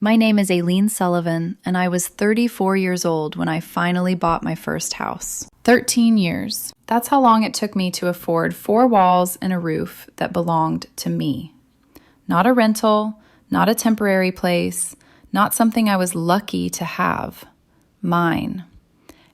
My name is Aileen Sullivan, and I was 34 years old when I finally bought my first house. 13 years. That's how long it took me to afford 4 walls and a roof that belonged to me. Not a rental, not a temporary place, not something I was lucky to have. Mine.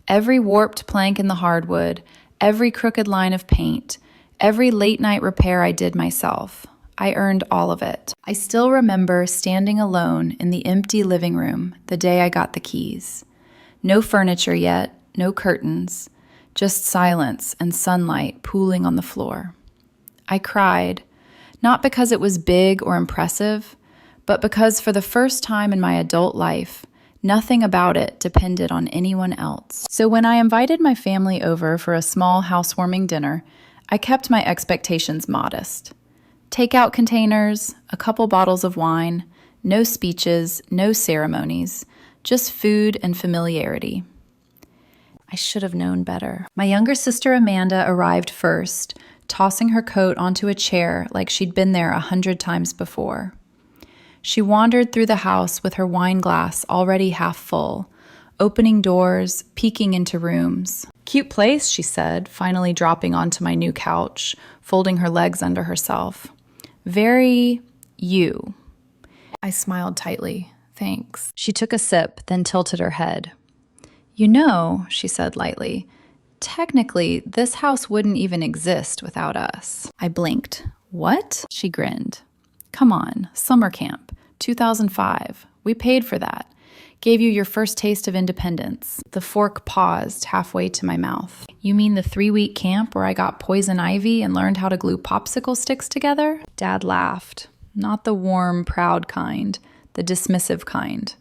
Every warped plank in the hardwood, every crooked line of paint, every late-night repair I did myself. I earned all of it. I still remember standing alone in the empty living room the day I got the keys. No furniture yet, no curtains, just silence and sunlight pooling on the floor. I cried, not because it was big or impressive, but because for the first time in my adult life, nothing about it depended on anyone else. So when I invited my family over for a small housewarming dinner, I kept my expectations modest. Takeout containers, a couple bottles of wine, no speeches, no ceremonies, just food and familiarity. I should have known better. My younger sister Amanda arrived first, tossing her coat onto a chair like she'd been there 100 times before. She wandered through the house with her wine glass already half full, opening doors, peeking into rooms. "Cute place," she said, finally dropping onto my new couch, folding her legs under herself. "Very you." I smiled tightly. "Thanks." She took a sip, then tilted her head. "You know," she said lightly, "technically, this house wouldn't even exist without us." I blinked. "What?" She grinned. "Come on, summer camp, 2005. We paid for that. Gave you your first taste of independence." The fork paused halfway to my mouth. "You mean the 3-week camp where I got poison ivy and learned how to glue popsicle sticks together?" Dad laughed. Not the warm, proud kind, the dismissive kind.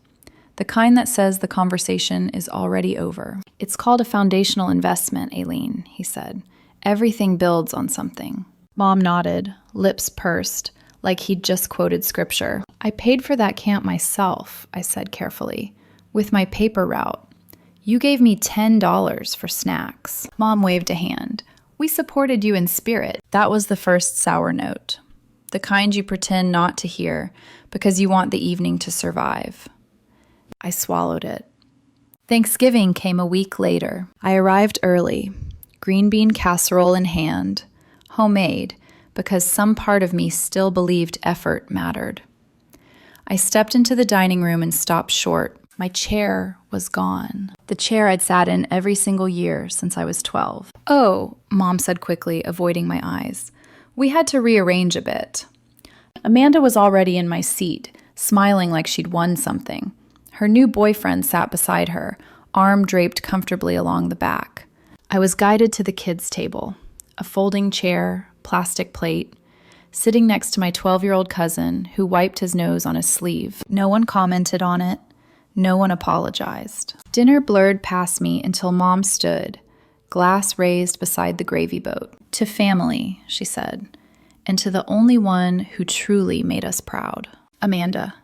The kind that says the conversation is already over. "It's called a foundational investment, Aileen," he said. "Everything builds on something." Mom nodded, lips pursed, like he'd just quoted scripture. "I paid for that camp myself," I said carefully, "with my paper route. You gave me $10 for snacks." Mom waved a hand. "We supported you in spirit." That was the first sour note. The kind you pretend not to hear because you want the evening to survive. I swallowed it. Thanksgiving came a week later. I arrived early, green bean casserole in hand, homemade, because some part of me still believed effort mattered. I stepped into the dining room and stopped short. My chair was gone. The chair I'd sat in every single year since I was 12. "Oh," Mom said quickly, avoiding my eyes. "We had to rearrange a bit." Amanda was already in my seat, smiling like she'd won something. Her new boyfriend sat beside her, arm draped comfortably along the back. I was guided to the kids' table, a folding chair, plastic plate, sitting next to my 12-year-old cousin who wiped his nose on his sleeve. No one commented on it. No one apologized. Dinner blurred past me until Mom stood, glass raised beside the gravy boat. "To family," she said, "and to the only one who truly made us proud, Amanda."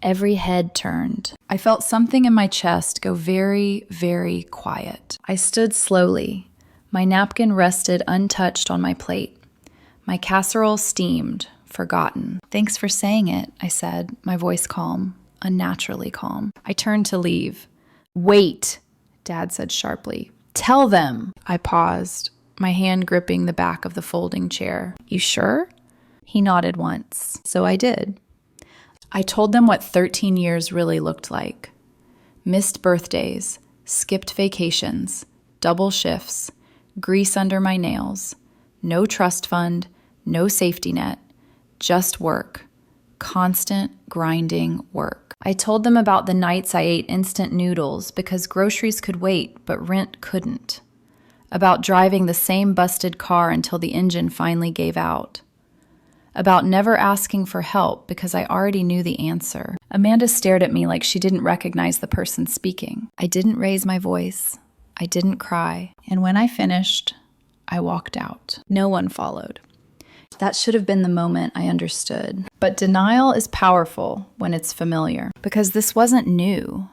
Every head turned. I felt something in my chest go very, very quiet. I stood slowly. My napkin rested untouched on my plate. My casserole steamed, forgotten. "Thanks for saying it," I said, my voice calm, unnaturally calm. I turned to leave. "Wait," Dad said sharply. "Tell them." I paused, my hand gripping the back of the folding chair. "You sure?" He nodded once. So I did. I told them what 13 years really looked like. Missed birthdays, skipped vacations, double shifts, grease under my nails, no trust fund, no safety net, just work, constant grinding work. I told them about the nights I ate instant noodles because groceries could wait, but rent couldn't. About driving the same busted car until the engine finally gave out. About never asking for help because I already knew the answer. Amanda stared at me like she didn't recognize the person speaking. I didn't raise my voice. I didn't cry. And when I finished, I walked out. No one followed. That should have been the moment I understood. But denial is powerful when it's familiar, because this wasn't new.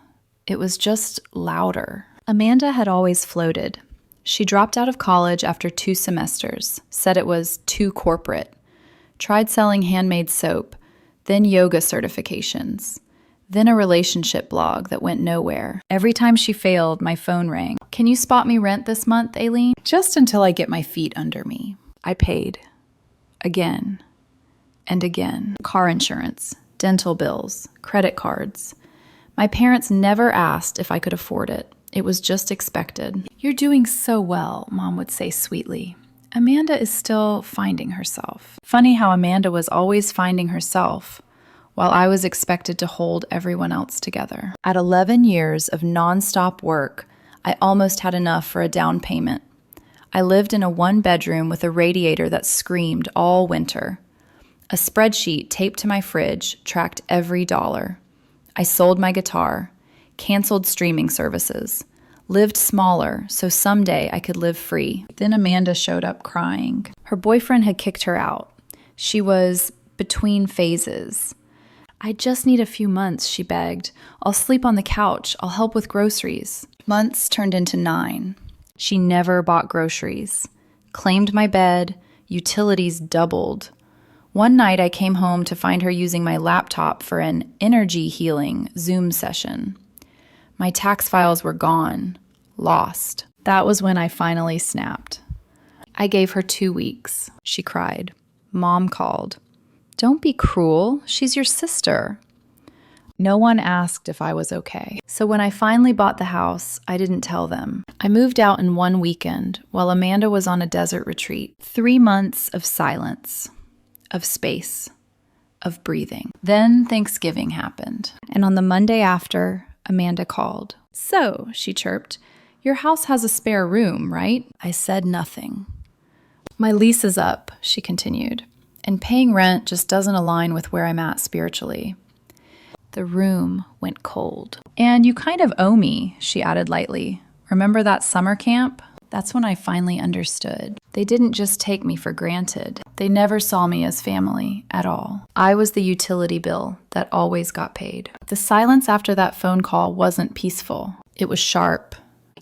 It was just louder. Amanda had always floated. She dropped out of college after 2 semesters, said it was too corporate. Tried selling handmade soap, then yoga certifications. Then a relationship blog that went nowhere. Every time she failed, my phone rang. Can you spot me rent this month, Aileen? Just until I get my feet under me. I paid. Again. And again. Car insurance, dental bills, credit cards. My parents never asked if I could afford it. It was just expected. You're doing so well, Mom would say sweetly. Amanda is still finding herself. Funny how Amanda was always finding herself, while I was expected to hold everyone else together. At 11 years of nonstop work, I almost had enough for a down payment. I lived in a one-bedroom with a radiator that screamed all winter. A spreadsheet taped to my fridge tracked every dollar. I sold my guitar, canceled streaming services, lived smaller so someday I could live free. Then Amanda showed up crying. Her boyfriend had kicked her out. She was between phases. I just need a few months, she begged. I'll sleep on the couch. I'll help with groceries. Months turned into 9. She never bought groceries. Claimed my bed. Utilities doubled. One night I came home to find her using my laptop for an energy healing Zoom session. My tax files were gone. Lost. That was when I finally snapped. I gave her 2 weeks. She cried. Mom called. Don't be cruel. She's your sister. No one asked if I was okay. So when I finally bought the house, I didn't tell them. I moved out in one weekend while Amanda was on a desert retreat. 3 months of silence, of space, of breathing. Then Thanksgiving happened. And on the Monday after, Amanda called. So, she chirped, your house has a spare room, right? I said nothing. My lease is up, she continued, and paying rent just doesn't align with where I'm at spiritually. The room went cold. And you kind of owe me, she added lightly. Remember that summer camp? That's when I finally understood. They didn't just take me for granted. They never saw me as family at all. I was the utility bill that always got paid. The silence after that phone call wasn't peaceful. It was sharp.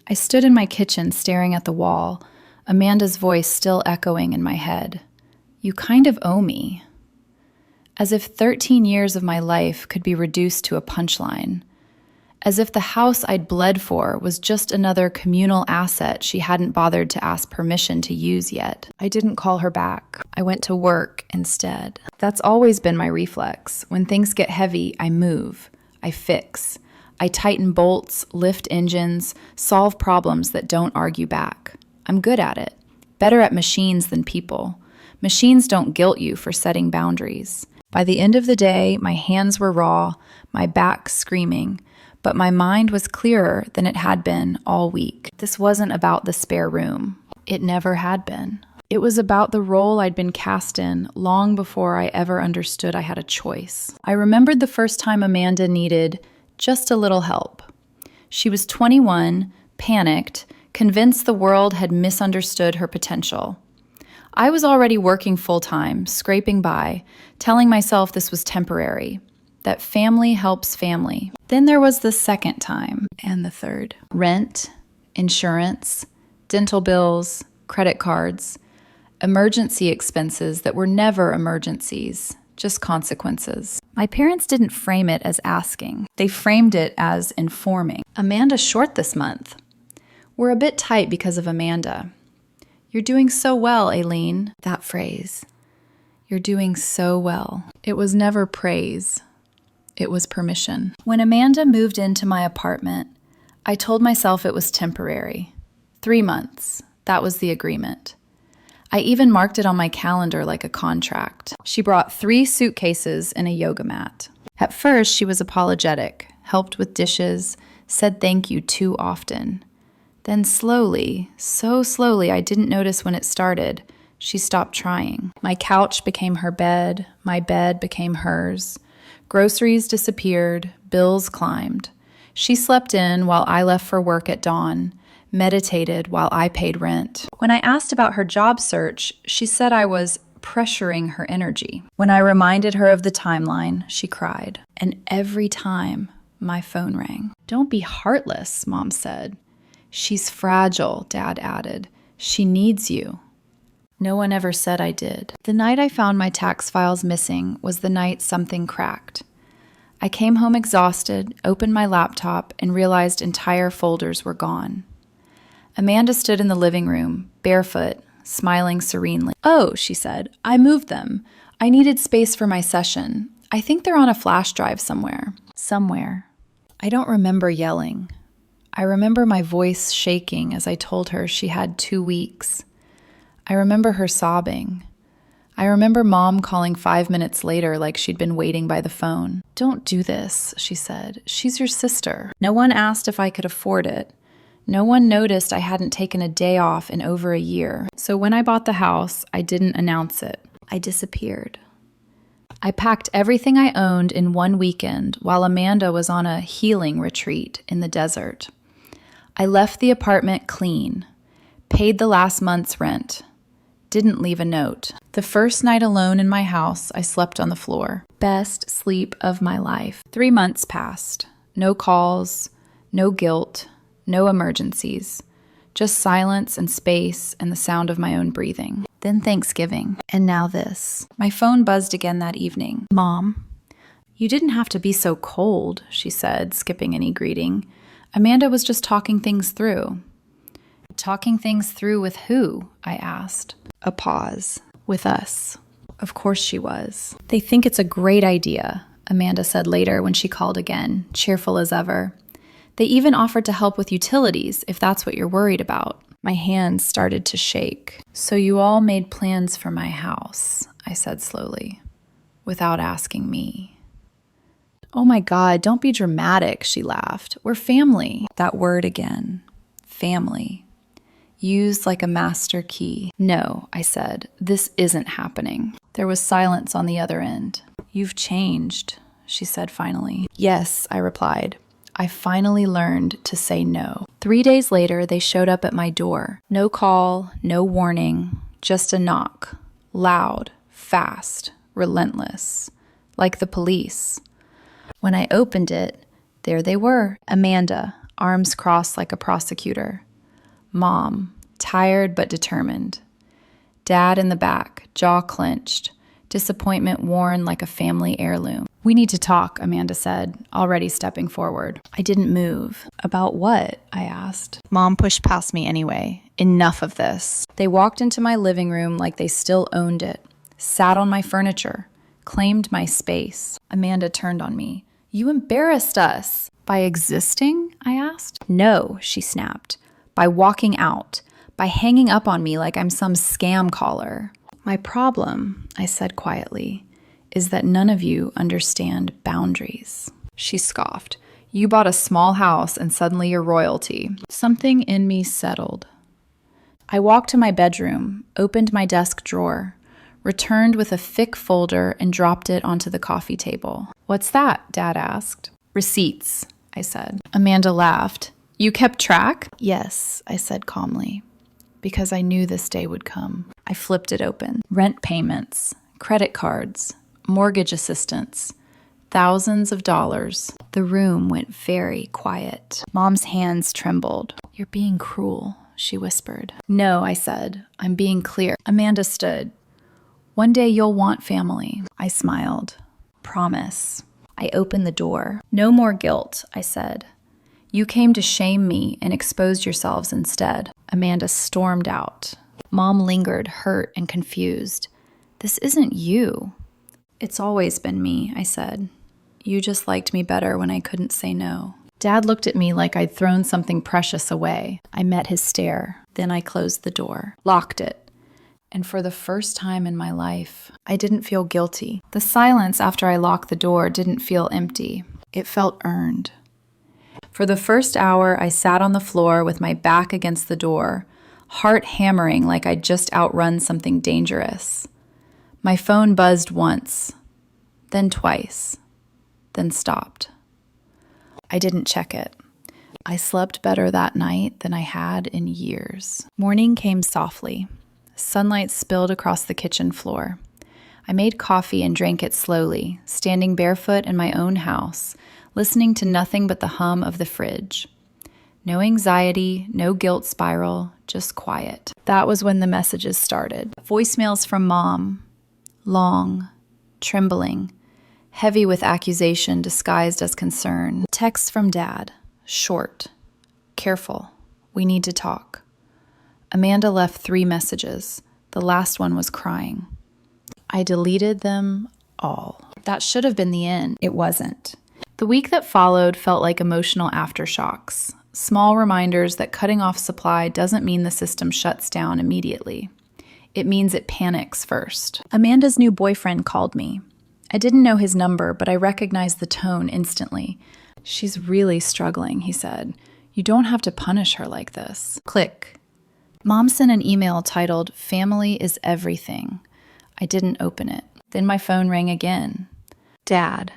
I stood in my kitchen staring at the wall, Amanda's voice still echoing in my head. You kind of owe me. As if 13 years of my life could be reduced to a punchline. As if the house I'd bled for was just another communal asset she hadn't bothered to ask permission to use yet. I didn't call her back. I went to work instead. That's always been my reflex. When things get heavy, I move. I fix. I tighten bolts, lift engines, solve problems that don't argue back. I'm good at it. Better at machines than people. Machines don't guilt you for setting boundaries. By the end of the day, my hands were raw, my back screaming, but my mind was clearer than it had been all week. This wasn't about the spare room. It never had been. It was about the role I'd been cast in long before I ever understood I had a choice. I remembered the first time Amanda needed just a little help. She was 21, panicked, convinced the world had misunderstood her potential. I was already working full-time, scraping by, telling myself this was temporary, that family helps family. Then there was the second time, and the third. Rent, insurance, dental bills, credit cards, emergency expenses that were never emergencies, just consequences. My parents didn't frame it as asking. They framed it as informing. Amanda's short this month. We're a bit tight because of Amanda. You're doing so well, Aileen. That phrase. You're doing so well. It was never praise. It was permission. When Amanda moved into my apartment, I told myself it was temporary. 3 months. That was the agreement. I even marked it on my calendar like a contract. She brought 3 suitcases and a yoga mat. At first, she was apologetic, helped with dishes, said thank you too often. Then slowly, so slowly I didn't notice when it started, she stopped trying. My couch became her bed, my bed became hers. Groceries disappeared, bills climbed. She slept in while I left for work at dawn, meditated while I paid rent. When I asked about her job search, she said I was pressuring her energy. When I reminded her of the timeline, she cried. And every time, my phone rang. Don't be heartless, Mom said. She's fragile, Dad added. She needs you. No one ever said I did. The night I found my tax files missing was the night something cracked. I came home exhausted, opened my laptop, and realized entire folders were gone. Amanda stood in the living room, barefoot, smiling serenely. "Oh," she said, "I moved them. I needed space for my session. I think they're on a flash drive somewhere." Somewhere. I don't remember yelling. I remember my voice shaking as I told her she had 2 weeks. I remember her sobbing. I remember Mom calling 5 minutes later like she'd been waiting by the phone. "Don't do this," she said. "She's your sister." No one asked if I could afford it. No one noticed I hadn't taken a day off in over a year. So when I bought the house, I didn't announce it. I disappeared. I packed everything I owned in one weekend while Amanda was on a healing retreat in the desert. I left the apartment clean, paid the last month's rent, didn't leave a note. The first night alone in my house, I slept on the floor. Best sleep of my life. 3 months passed. No calls, no guilt, no emergencies. Just silence and space and the sound of my own breathing. Then Thanksgiving. And now this. My phone buzzed again that evening. "Mom, you didn't have to be so cold," she said, skipping any greeting. "Amanda was just talking things through." "Talking things through with who?" I asked. A pause. "With us." Of course she was. "They think it's a great idea," Amanda said later when she called again, cheerful as ever. "They even offered to help with utilities if that's what you're worried about." My hands started to shake. "So you all made plans for my house," I said slowly, without asking me. "Oh my God, don't be dramatic," she laughed. "We're family." That word again. Family. Used like a master key. "No," I said, "this isn't happening." There was silence on the other end. "You've changed," she said finally. "Yes," I replied. I finally learned to say no. 3 days later, they showed up at my door. No call, no warning, just a knock. Loud, fast, relentless. Like the police. When I opened it, there they were. Amanda, arms crossed like a prosecutor. Mom, tired but determined. Dad in the back, jaw clenched, disappointment worn like a family heirloom. "We need to talk," Amanda said, already stepping forward. I didn't move. "About what?" I asked. Mom pushed past me anyway. "Enough of this." They walked into my living room like they still owned it, sat on my furniture, claimed my space. Amanda turned on me. "You embarrassed us." "By existing?" I asked. "No," she snapped. "By walking out. By hanging up on me like I'm some scam caller." "My problem," I said quietly, "is that none of you understand boundaries." She scoffed. "You bought a small house and suddenly you're royalty." Something in me settled. I walked to my bedroom, opened my desk drawer, returned with a thick folder and dropped it onto the coffee table. "What's that?" Dad asked. "Receipts," I said. Amanda laughed. "You kept track?" "Yes," I said calmly, because I knew this day would come. I flipped it open. Rent payments, credit cards, mortgage assistance, thousands of dollars. The room went very quiet. Mom's hands trembled. "You're being cruel," she whispered. "No," I said. "I'm being clear." Amanda stood. "One day you'll want family." I smiled. "Promise." I opened the door. "No more guilt," I said. "You came to shame me and exposed yourselves instead." Amanda stormed out. Mom lingered, hurt and confused. "This isn't you." "It's always been me," I said. "You just liked me better when I couldn't say no." Dad looked at me like I'd thrown something precious away. I met his stare. Then I closed the door, locked it. And for the first time in my life, I didn't feel guilty. The silence after I locked the door didn't feel empty. It felt earned. For the first hour, I sat on the floor with my back against the door, heart hammering like I'd just outrun something dangerous. My phone buzzed once, then twice, then stopped. I didn't check it. I slept better that night than I had in years. Morning came softly. Sunlight spilled across the kitchen floor. I made coffee and drank it slowly, standing barefoot in my own house, listening to nothing but the hum of the fridge. No anxiety, no guilt spiral, just quiet. That was when the messages started. Voicemails from Mom. Long, trembling. heavy with accusation disguised as concern. Text from Dad. Short. Careful. We need to talk. Amanda left 3 messages. The last one was crying. I deleted them all. That should have been the end. It wasn't. The week that followed felt like emotional aftershocks. Small reminders that cutting off supply doesn't mean the system shuts down immediately. It means it panics first. Amanda's new boyfriend called me. I didn't know his number, but I recognized the tone instantly. She's really struggling, he said. You don't have to punish her like this. Click. Mom sent an email titled, "Family is Everything." I didn't open it. Then my phone rang again. Dad.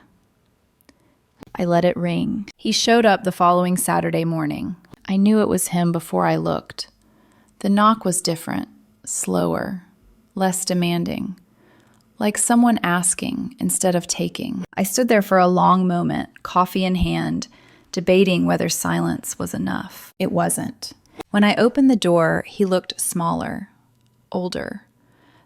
I let it ring. He showed up the following Saturday morning. I knew it was him before I looked. The knock was different, slower, less demanding, like someone asking instead of taking. I stood there for a long moment, coffee in hand, debating whether silence was enough. It wasn't. When I opened the door, he looked smaller, older.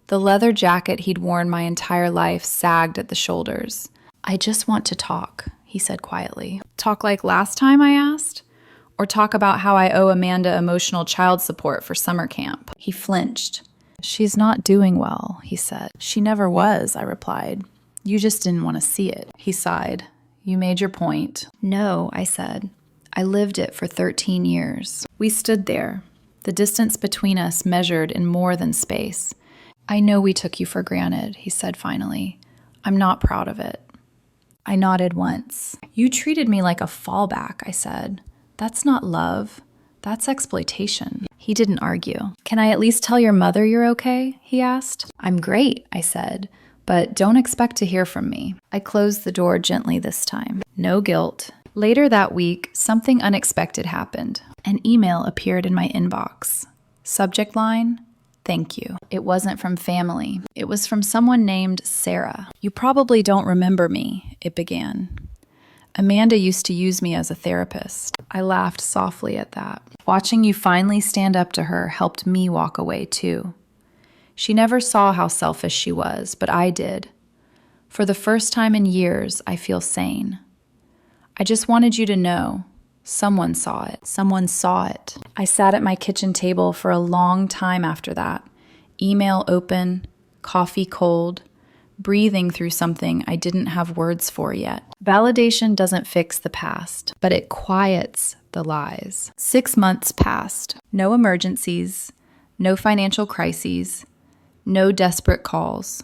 The leather jacket he'd worn my entire life sagged at the shoulders. I just want to talk, he said quietly. Talk like last time, I asked? Or talk about how I owe Amanda emotional child support for summer camp? He flinched. She's not doing well, he said. She never was, I replied. You just didn't want to see it. He sighed. You made your point. No, I said. I lived it for 13 years. We stood there, the distance between us measured in more than space. I know we took you for granted, he said finally. I'm not proud of it. I nodded once. You treated me like a fallback, I said. That's not love. That's exploitation. He didn't argue. Can I at least tell your mother you're okay? He asked. I'm great, I said, but don't expect to hear from me. I closed the door gently this time. No guilt. Later that week, something unexpected happened. An email appeared in my inbox. Subject line, thank you. It wasn't from family. It was from someone named Sarah. You probably don't remember me, it began. Amanda used to use me as a therapist. I laughed softly at that. Watching you finally stand up to her helped me walk away too. She never saw how selfish she was, but I did. For the first time in years, I feel sane. I just wanted you to know. Someone saw it. Someone saw it. I sat at my kitchen table for a long time after that. Email open, coffee cold, breathing through something I didn't have words for yet. Validation doesn't fix the past, but it quiets the lies. 6 months passed. No emergencies, no financial crises, no desperate calls.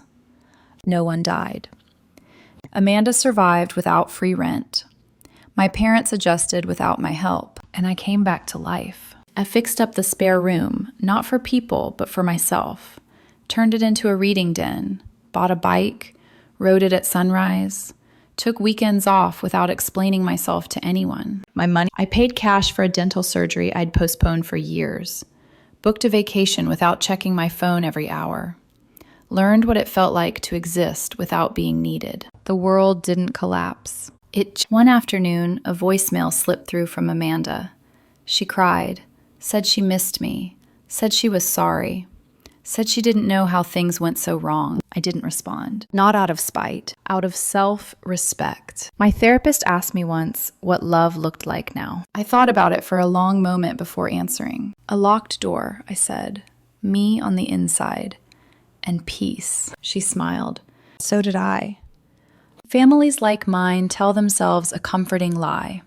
No one died. Amanda survived without free rent. My parents adjusted without my help, and I came back to life. I fixed up the spare room, not for people, but for myself. Turned it into a reading den, bought a bike, rode it at sunrise, took weekends off without explaining myself to anyone. I paid cash for a dental surgery I'd postponed for years. Booked a vacation without checking my phone every hour. Learned what it felt like to exist without being needed. The world didn't collapse. One afternoon, a voicemail slipped through from Amanda. She cried, said she missed me, said she was sorry, said she didn't know how things went so wrong. I didn't respond. Not out of spite, out of self-respect. My therapist asked me once what love looked like now. I thought about it for a long moment before answering. A locked door, I said. Me on the inside. And peace. She smiled. So did I. Families like mine tell themselves a comforting lie.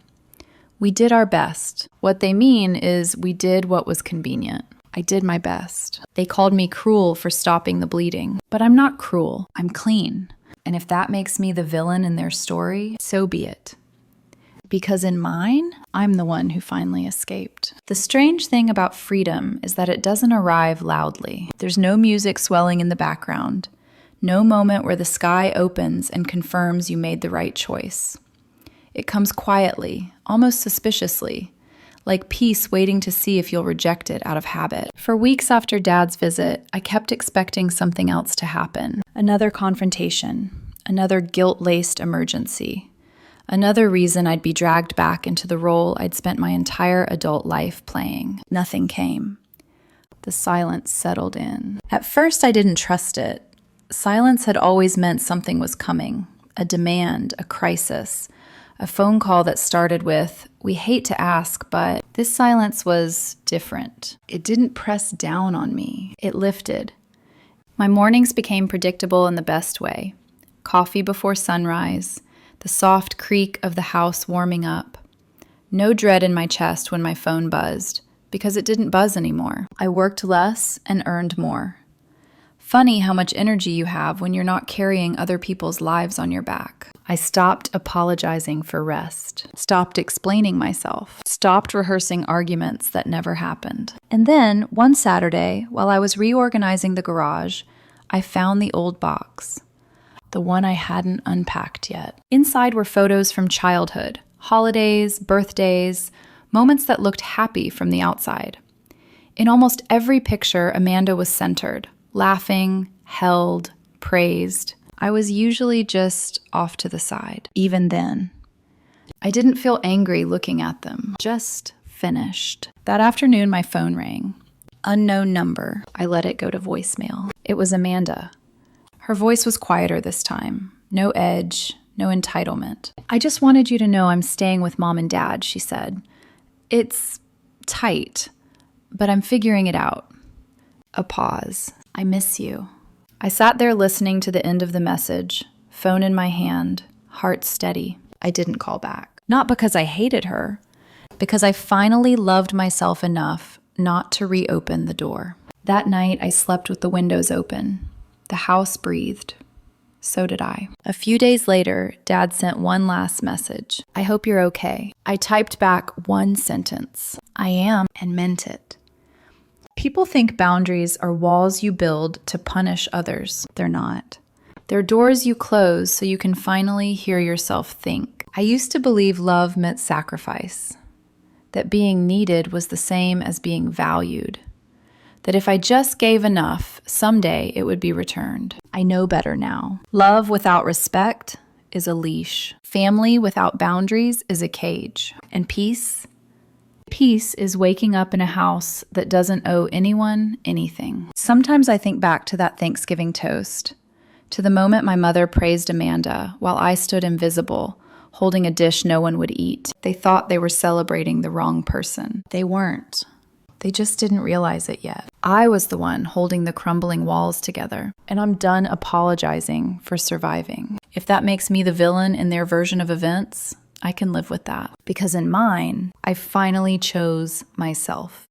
We did our best. What they mean is we did what was convenient. I did my best. They called me cruel for stopping the bleeding. But I'm not cruel. I'm clean. And if that makes me the villain in their story, so be it. Because in mine, I'm the one who finally escaped. The strange thing about freedom is that it doesn't arrive loudly. There's no music swelling in the background. No moment where the sky opens and confirms you made the right choice. It comes quietly, almost suspiciously, like peace waiting to see if you'll reject it out of habit. For weeks after Dad's visit, I kept expecting something else to happen. Another confrontation, another guilt-laced emergency, another reason I'd be dragged back into the role I'd spent my entire adult life playing. Nothing came. The silence settled in. At first, I didn't trust it. Silence had always meant something was coming, a demand, a crisis, a phone call that started with, "We hate to ask, but..." This silence was different. It didn't press down on me. It lifted. My mornings became predictable in the best way. Coffee before sunrise, the soft creak of the house warming up. No dread in my chest when my phone buzzed, because it didn't buzz anymore. I worked less and earned more. Funny how much energy you have when you're not carrying other people's lives on your back. I stopped apologizing for rest, stopped explaining myself, stopped rehearsing arguments that never happened. And then, one Saturday, while I was reorganizing the garage, I found the old box, the one I hadn't unpacked yet. Inside were photos from childhood, holidays, birthdays, moments that looked happy from the outside. In almost every picture, Amanda was centered, laughing, held, praised. I was usually just off to the side. Even then, I didn't feel angry looking at them, just finished. That afternoon, my phone rang. Unknown number. I let it go to voicemail. It was Amanda. Her voice was quieter this time. No edge, no entitlement. "I just wanted you to know I'm staying with Mom and Dad," she said. "It's tight, but I'm figuring it out." A pause. "I miss you." I sat there listening to the end of the message, phone in my hand, heart steady. I didn't call back. Not because I hated her, because I finally loved myself enough not to reopen the door. That night, I slept with the windows open. The house breathed. So did I. A few days later, Dad sent one last message. "I hope you're okay." I typed back one sentence. "I am," and meant it. People think boundaries are walls you build to punish others. They're not. They're doors you close so you can finally hear yourself think. I used to believe love meant sacrifice, that being needed was the same as being valued, that if I just gave enough, someday it would be returned. I know better now. Love without respect is a leash. Family without boundaries is a cage. And peace is waking up in a house that doesn't owe anyone anything. Sometimes I think back to that Thanksgiving toast, to the moment my mother praised Amanda while I stood invisible, holding a dish no one would eat. They thought they were celebrating the wrong person. They weren't. They just didn't realize it yet. I was the one holding the crumbling walls together, and I'm done apologizing for surviving. If that makes me the villain in their version of events, I can live with that. Because in mine, I finally chose myself.